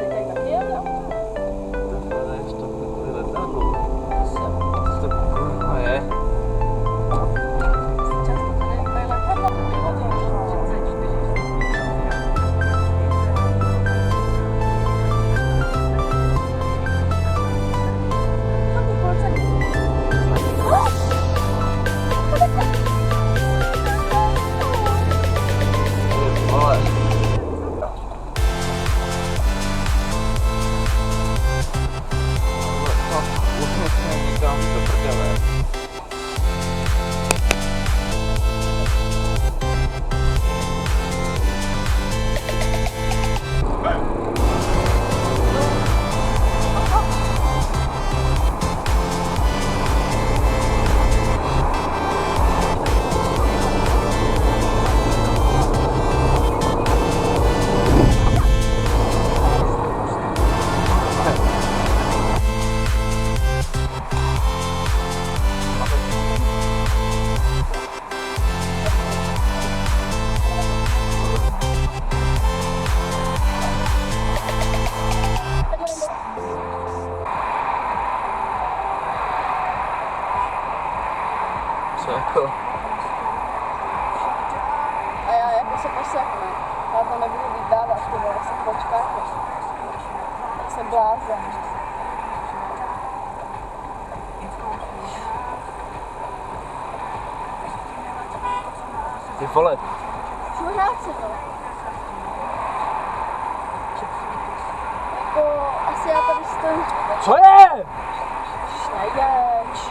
tady taky jel, jo? Tohle je stopnutý letadlo. Co to kurva je? Často tady tady letadlo. Vole. Usnesně nikam do prdele. Co jako? A já jako se posekne. Já to nebudu vydávat, ty vole, se počkáte. Jsem blázen. Ty vole. Čuráci, no. Jako, asi já tady stojím. Co je? Nejdeš.